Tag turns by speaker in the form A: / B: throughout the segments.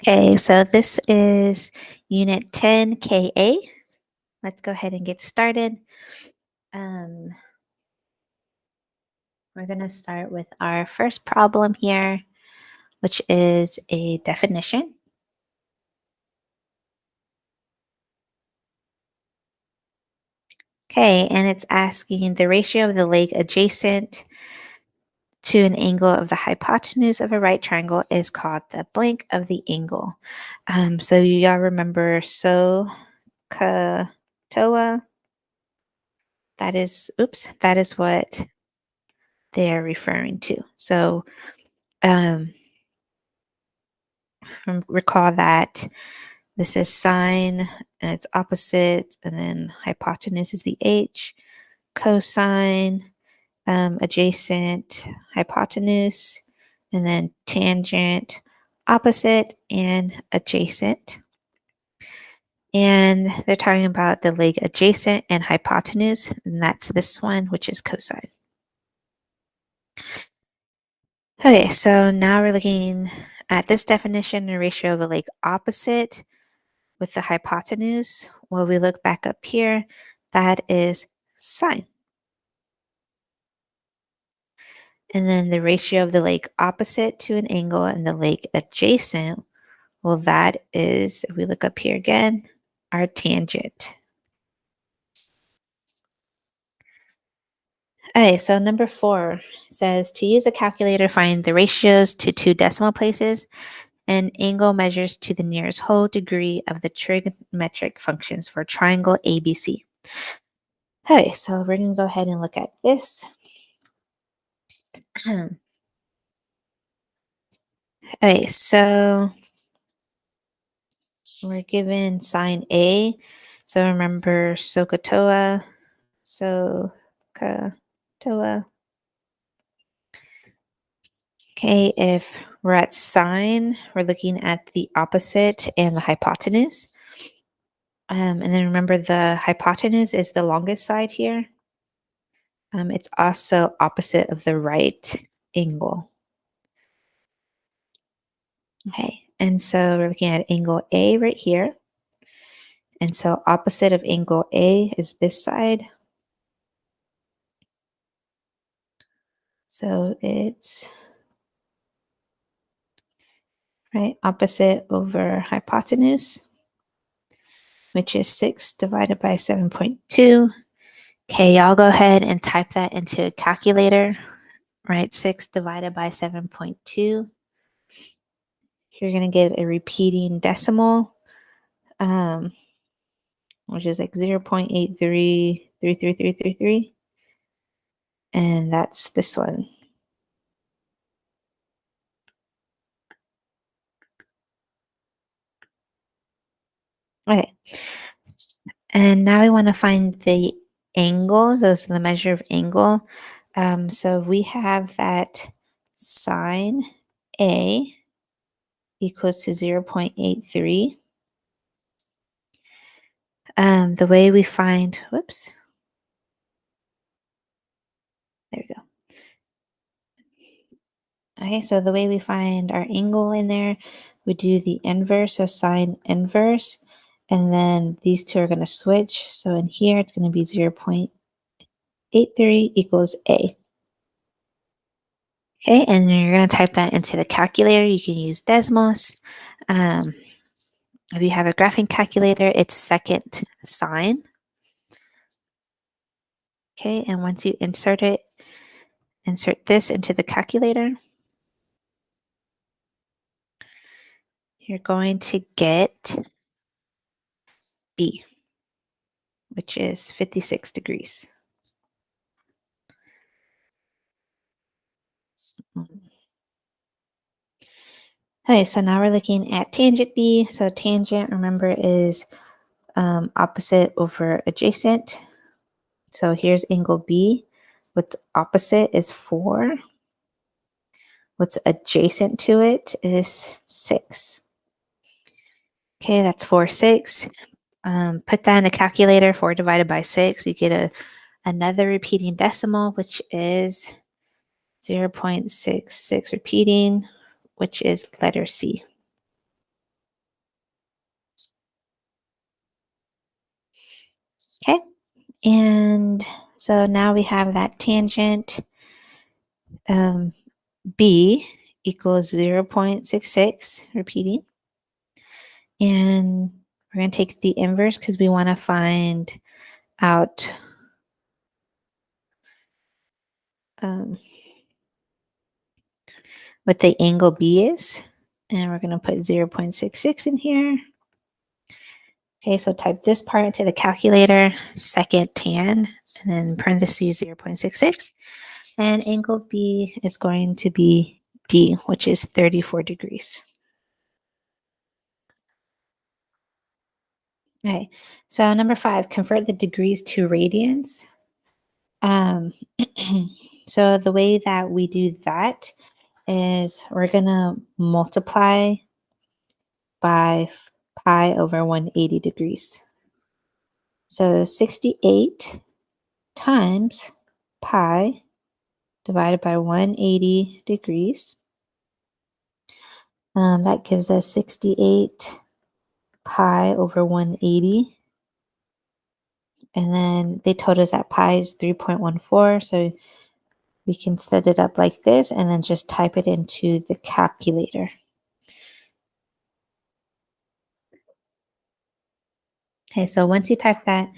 A: Okay, so this is Unit 10 KA. Let's go ahead and get started. Um, we're going to start with our first problem here, which is a definition. Okay, and it's asking the ratio of the leg adjacent to an angle of the hypotenuse of a right triangle is called the blank of the angle. So y'all remember SOHCAHTOA? That is what they're referring to. So recall that this is sine and it's opposite, and then hypotenuse is the h, cosine, adjacent, hypotenuse, and then tangent, opposite, and adjacent. And they're talking about the leg adjacent and hypotenuse, and that's this one, which is cosine. Okay, so now we're looking at this definition, the ratio of a leg opposite with the hypotenuse. When we look back up here, that is sine. And then the ratio of the leg opposite to an angle and the leg adjacent, well, that is, if we look up here again, our tangent. Okay, so number 4 says to use a calculator, find the ratios to two decimal places and angle measures to the nearest whole degree of the trigonometric functions for triangle ABC. Okay, so we're going to go ahead and look at this. Okay, so we're given sine A. So remember SOHCAHTOA. Okay, if we're at sine, we're looking at the opposite and the hypotenuse. And then remember the hypotenuse is the longest side here. It's also opposite of the right angle. Okay, and so we're looking at angle A right here. And so opposite of angle A is this side. So it's right opposite over hypotenuse, which is 6 divided by 7.2. Okay, y'all go ahead and type that into a calculator, right? 6 divided by 7.2. You're going to get a repeating decimal, which is like 0.833333. And that's this one. Okay. And now we want to find the angle. Those are the measure of angle. So we have that sine A equals to 0.83. The way we find, whoops, there we go. Okay, so the way we find our angle in there, we do the inverse, so sine inverse, and then these two are going to switch. So in here, it's going to be 0.83 equals A. Okay, and you're going to type that into the calculator. You can use Desmos. If you have a graphing calculator, it's second sine. Okay, and once you insert this into the calculator, you're going to get B, which is 56 degrees. Okay, so now we're looking at tangent B. So tangent, remember, is opposite over adjacent. So here's angle B. What's opposite is 4. What's adjacent to it is 6. Okay, that's 4, 6. Put that in the calculator. 4 divided by 6. You get another repeating decimal, which is 0.66 repeating, which is letter C. Okay. And so now we have that tangent um, B equals 0.66, repeating. And we're going to take the inverse because we want to find out what the angle B is. And we're going to put 0.66 in here. Okay, so type this part into the calculator, second tan, and then parentheses 0.66. And angle B is going to be D, which is 34 degrees. Okay, so number 5, convert the degrees to radians. So the way that we do that is we're going to multiply by pi over 180 degrees. So 68 times pi divided by 180 degrees. That gives us 68 pi over 180. And then they told us that pi is 3.14. So we can set it up like this and then just type it into the calculator. Okay, so once you type that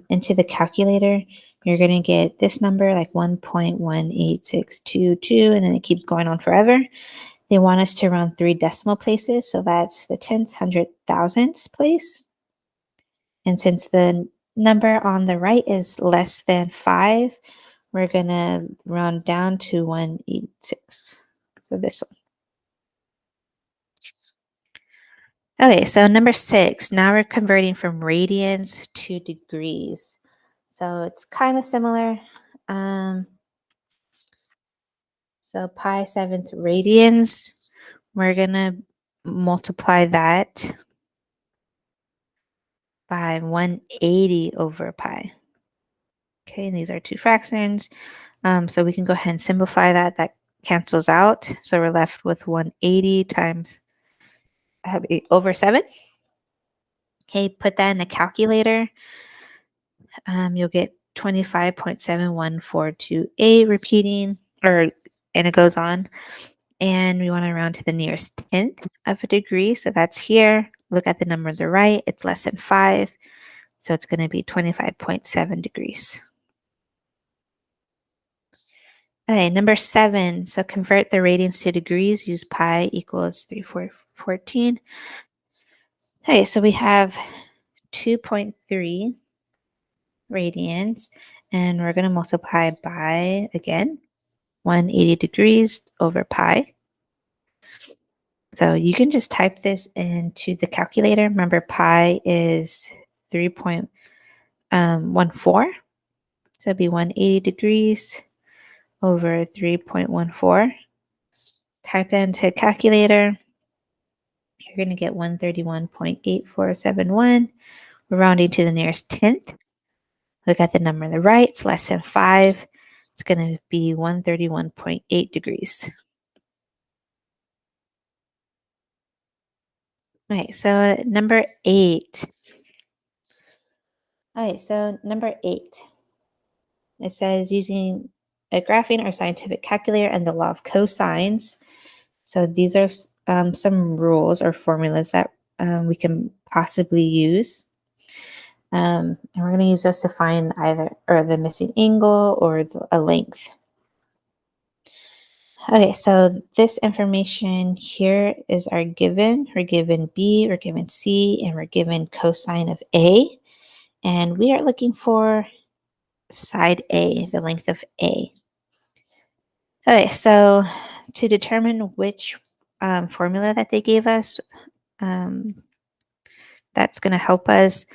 A: into the calculator, you're going to get this number like 1.18622, and then it keeps going on forever. They want us to round 3 decimal places, so that's the tenths, hundredths, thousandths place. And since the number on the right is less than 5, we're going to round down to 186. So this one. Okay, so number 6, now we're converting from radians to degrees. So it's kind of similar. So pi 7th radians, we're going to multiply that by 180 over pi. Okay, and these are two fractions. So we can go ahead and simplify that. That cancels out. So we're left with 180 times over 7. Okay, put that in a calculator. You'll get 25.71428 repeating, and it goes on. And we want to round to the nearest tenth of a degree. So that's here. Look at the number on the right. It's less than 5. So it's going to be 25.7 degrees. Okay, number 7. So convert the radians to degrees. Use pi equals 3414. Okay, so we have 2.3 radians. And we're going to multiply by, again, 180 degrees over pi. So you can just type this into the calculator. Remember, pi is 3.14. So it'd be 180 degrees over 3.14. Type that into a calculator. You're going to get 131.8471. We're rounding to the nearest tenth. Look at the number on the right. It's less than 5. It's going to be 131.8 degrees. Okay, so number 8. Okay, so number 8. It says using a graphing or scientific calculator and the law of cosines. So these are some rules or formulas that we can possibly use. And we're going to use those to find either the missing angle or a length. Okay, so this information here is our given. We're given B, we're given C, and we're given cosine of A. And we are looking for side A, the length of A. Okay, so to determine which formula that they gave us, that's going to help us.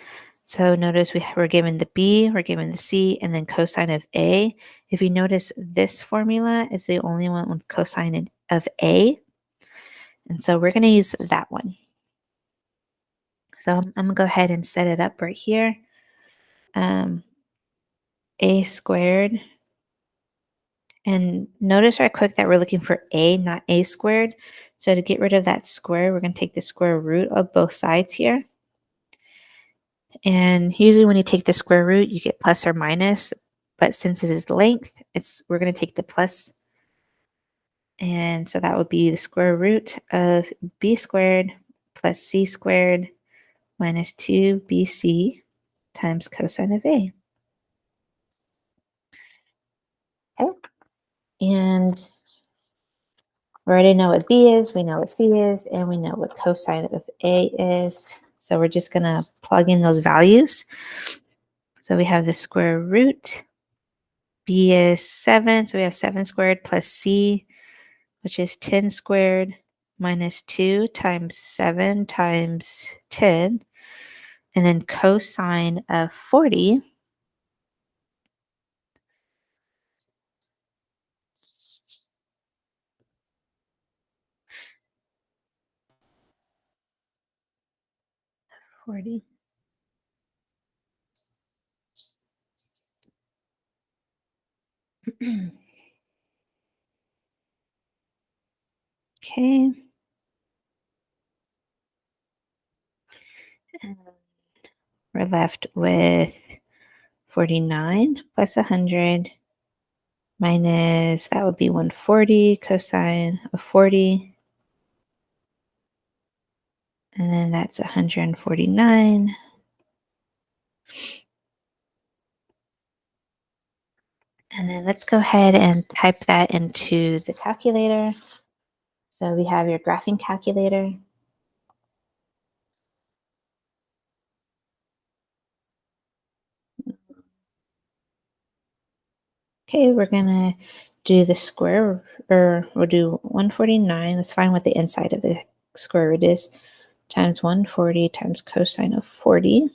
A: So notice we were given the B, we're given the C, and then cosine of A. If you notice, this formula is the only one with cosine of A. And so we're going to use that one. So I'm going to go ahead and set it up right here. A squared. And notice right quick that we're looking for A, not A squared. So to get rid of that square, we're going to take the square root of both sides here. And usually when you take the square root, you get plus or minus. But since this is length, we're going to take the plus. And so that would be the square root of b squared plus c squared minus 2bc times cosine of a. Okay. And we already know what b is, we know what c is, and we know what cosine of a is. So we're just going to plug in those values. So we have the square root. B is 7, so we have 7 squared plus c, which is 10 squared minus 2 times 7 times 10. And then cosine of 40. Okay. And we're left with 49 plus 100 minus, that would be 140 cosine of 40. And then that's 149. And then let's go ahead and type that into the calculator. So we have your graphing calculator. Okay, we're gonna do the square, or we'll do 149. Let's find what the inside of the square root is, times 140 times cosine of 40.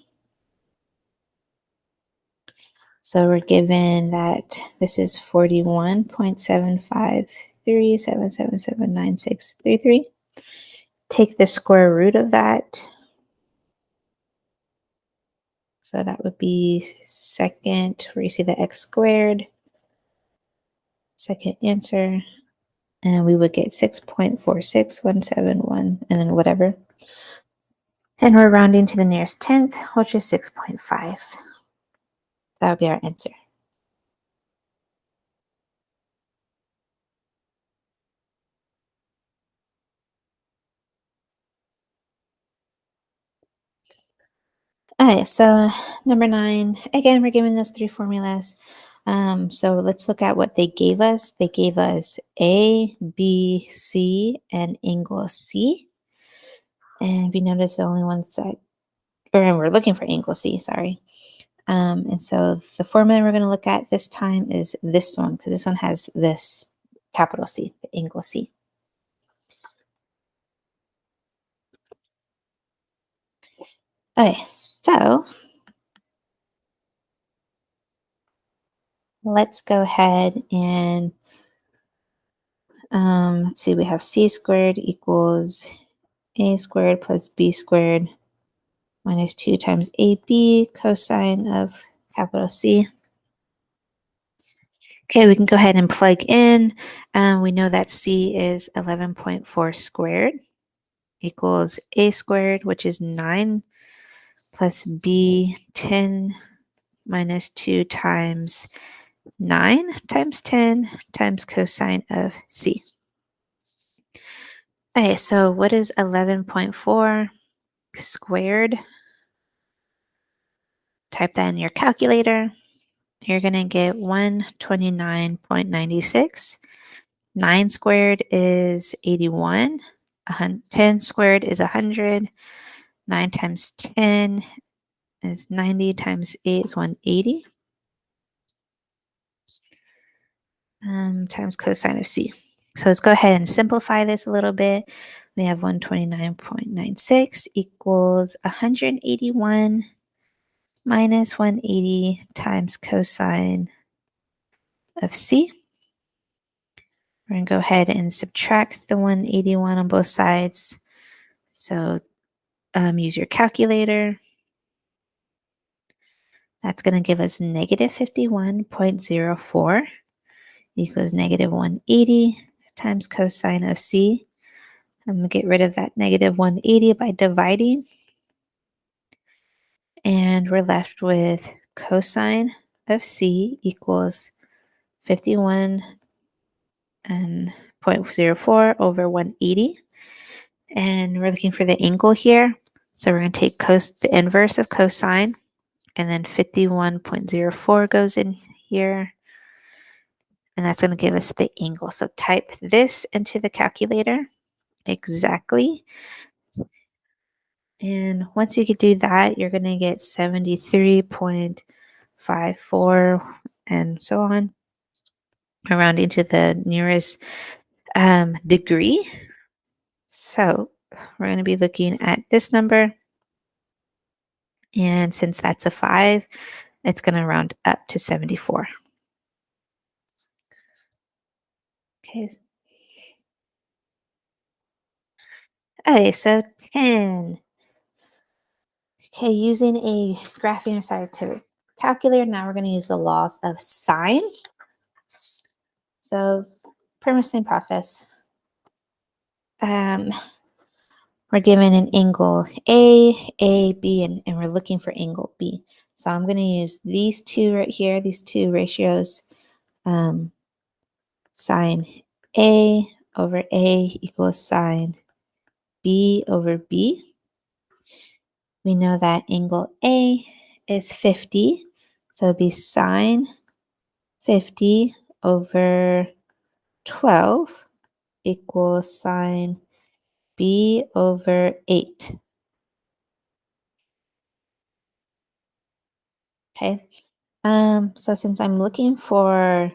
A: So we're given that this is 41.75377779633. Take the square root of that. So that would be second, where you see the x squared, second answer. And we would get 6.46171, and then whatever. And we're rounding to the nearest tenth, which is 6.5. That would be our answer. Okay, so number 9, again, we're given those 3 formulas. So let's look at what they gave us. They gave us A, B, C, and angle C. And we notice the only ones that, or we're looking for angle C, sorry. And so the formula we're going to look at this time is this one, because this one has this capital C, the angle C. Okay, so let's go ahead and let's see, we have c squared equals a squared plus b squared minus 2 times ab cosine of capital C. Okay, we can go ahead and plug in. We know that c is 11.4 squared equals a squared, which is 9, plus b 10 minus 2 times 9 times 10 times cosine of c. Okay, so what is 11.4 squared? Type that in your calculator. You're going to get 129.96. 9 squared is 81. 10 squared is 100. 9 times 10 is 90 times 8 is 180. Times cosine of c. So let's go ahead and simplify this a little bit. We have 129.96 equals 181 minus 180 times cosine of c. We're going to go ahead and subtract the 181 on both sides. So use your calculator. That's going to give us negative 51.04 equals negative 180 times cosine of c. I'm going to get rid of that negative 180 by dividing. And we're left with cosine of C equals 51 and 0.04 over 180. And we're looking for the angle here. So we're going to take the inverse of cosine, and then 51.04 goes in here. And that's going to give us the angle. So type this into the calculator exactly. And once you can do that, you're going to get 73.54 and so on, around into the nearest degree. So we're going to be looking at this number. And since that's a 5, it's going to round up to 74. Okay. Okay, so 10. Okay, using a graphing or scientific calculator, now we're going to use the laws of sine. So pretty much same process. We're given an angle A, B, and we're looking for angle B. So I'm going to use these two right here, these two ratios. Sine A over A equals sine B over B. We know that angle A is 50, so it'd be sine 50 over 12 equals sine B over 8. Okay. So since I'm looking for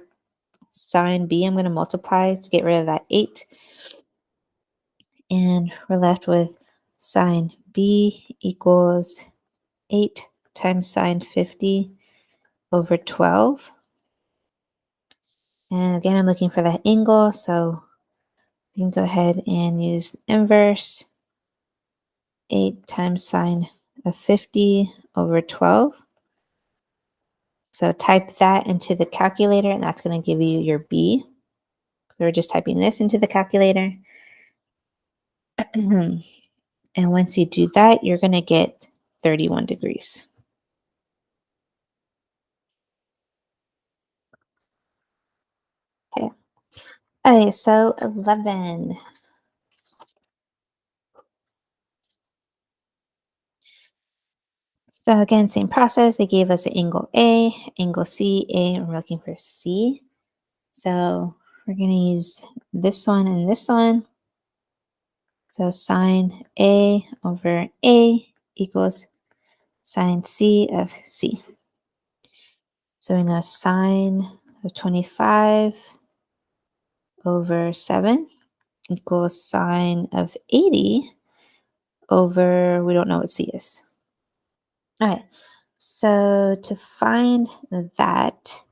A: sine B, I'm going to multiply to get rid of that 8. And we're left with sine B equals 8 times sine 50 over 12. And again, I'm looking for that angle, so we can go ahead and use inverse 8 times sine of 50 over 12. So type that into the calculator, and that's going to give you your B. So we're just typing this into the calculator. And once you do that, you're going to get 31 degrees. Okay. Okay, so 11. So again, same process. They gave us an angle A, angle C, A, and we're looking for C. So we're going to use this one and this one. So sine A over A equals sine C of C. So we know sine of 25 over 7 equals sine of 80 over, we don't know what C is. All right, so to find that,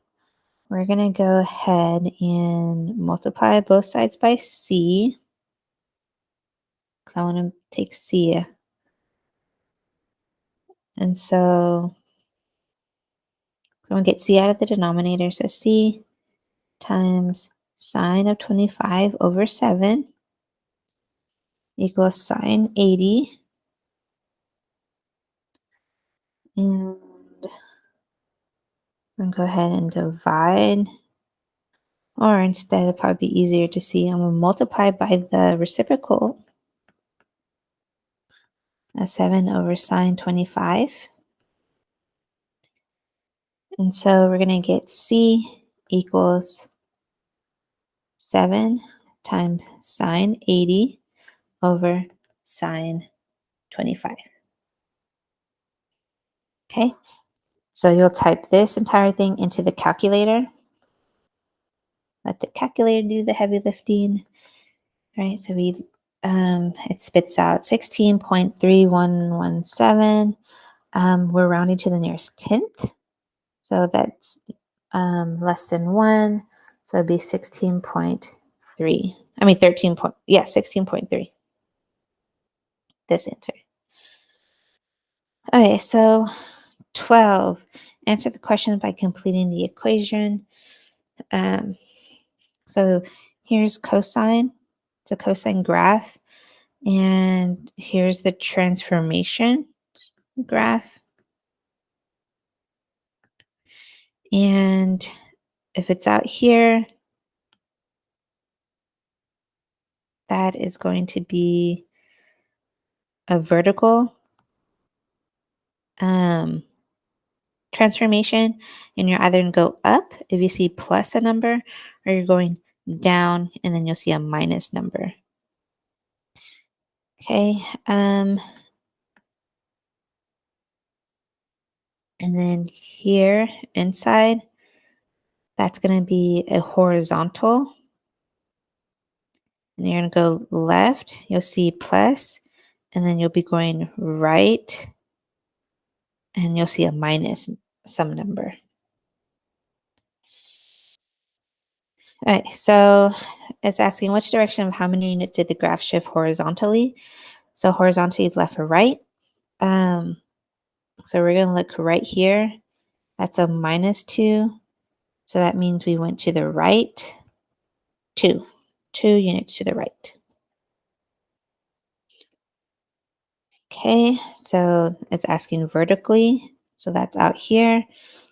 A: we're going to go ahead and multiply both sides by C, because I want to take C. And so I'm going to get C out of the denominator. So C times sine of 25 over 7 equals sine 80. And I'm going to go ahead and divide. Or instead, it'd probably be easier to see. I'm going to multiply by the reciprocal. 7 over sine 25. And so we're going to get C equals 7 times sine 80 over sine 25. Okay, so you'll type this entire thing into the calculator. Let the calculator do the heavy lifting. All right, so it spits out 16.3117. We're rounding to the nearest tenth. So that's less than 1. So it'd be 16.3. I mean 13 point, yeah, 16.3. This answer. Okay, so 12. Answer the question by completing the equation. So here's cosine. It's a cosine graph. And here's the transformation graph. And if it's out here, that is going to be a vertical transformation, and you're either going to go up if you see plus a number, or you're going down and then you'll see a minus number. Okay. And then here inside, that's going to be a horizontal. And you're going to go left, you'll see plus, and then you'll be going right, and you'll see a minus some number. All right, so it's asking which direction of how many units did the graph shift horizontally? So horizontally is left or right. So we're going to look right here. That's a -2. So that means we went to the right 2 units to the right. Okay, so it's asking vertically. So that's out here.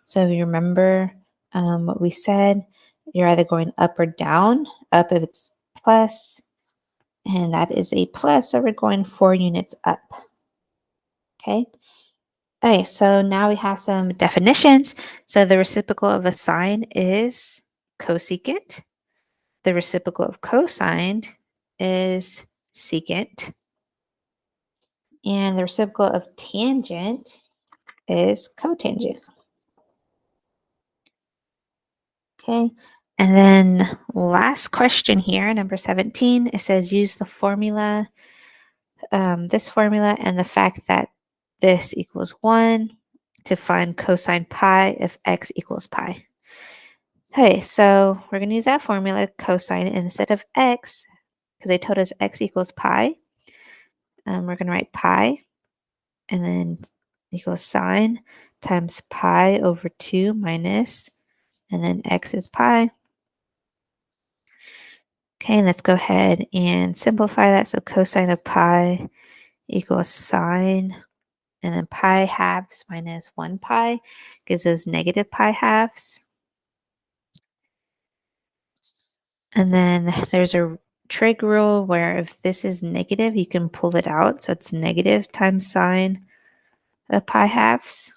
A: So if you remember what we said, you're either going up or down. Up if it's plus, and that is a plus. So we're going 4 units up. Okay. Okay, so now we have some definitions. So the reciprocal of a sine is cosecant. The reciprocal of cosine is secant. And the reciprocal of tangent is cotangent. Okay. And then last question here, number 17, it says use the formula, this formula and the fact that this equals 1 to find cosine pi if x equals pi. Okay, so we're going to use that formula, cosine, and instead of x, because they told us x equals pi, we're going to write pi, and then equals sine times pi over 2 minus, and then x is pi. Okay, let's go ahead and simplify that. So cosine of pi equals sine, and then pi halves minus 1 pi gives us negative pi halves. And then there's a trig rule where if this is negative, you can pull it out. So it's negative times sine of pi halves.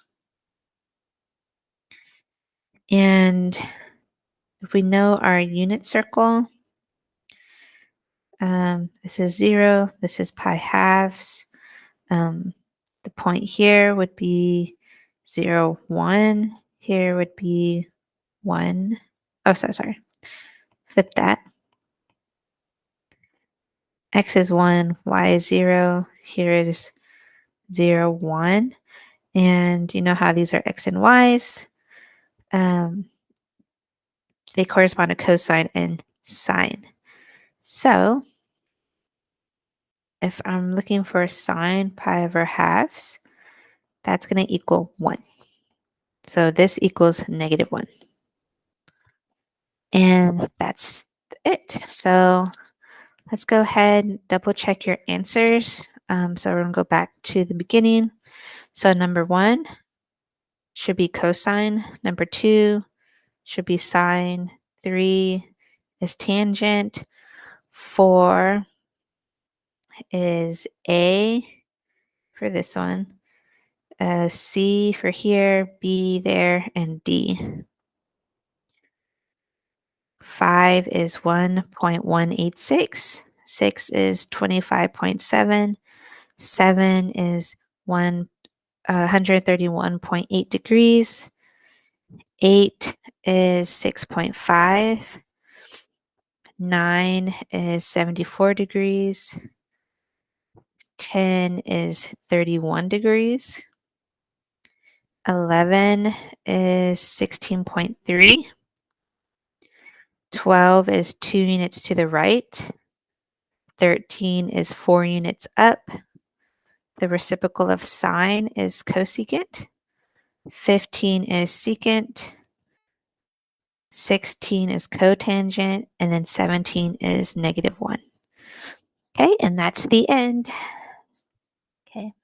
A: And if we know our unit circle, this is 0, this is pi halves. The point here would be 0, 1. Here would be 1. Oh, sorry. Flip that. X is 1, Y is 0. Here it is 0, 1. And you know how these are X and Y's. They correspond to cosine and sine. So if I'm looking for sine pi over halves, that's going to equal 1. So this equals -1. And that's it. So let's go ahead and double check your answers. So we're going to go back to the beginning. So number 1 should be cosine. Number 2 should be sine. 3 is tangent. 4 is A for this one. C for here, B there, and D. 5 is 1.186. 6 is 25.7. 7 is 131.8 degrees. 8 is 6.5. 9 is 74 degrees. 10 is 31 degrees. 11 is 16.3. 12 is 2 units to the right. 13 is 4 units up. The reciprocal of sine is cosecant. 15 is secant. 16 is cotangent. And then 17 is -1. Okay, and that's the end. Okay.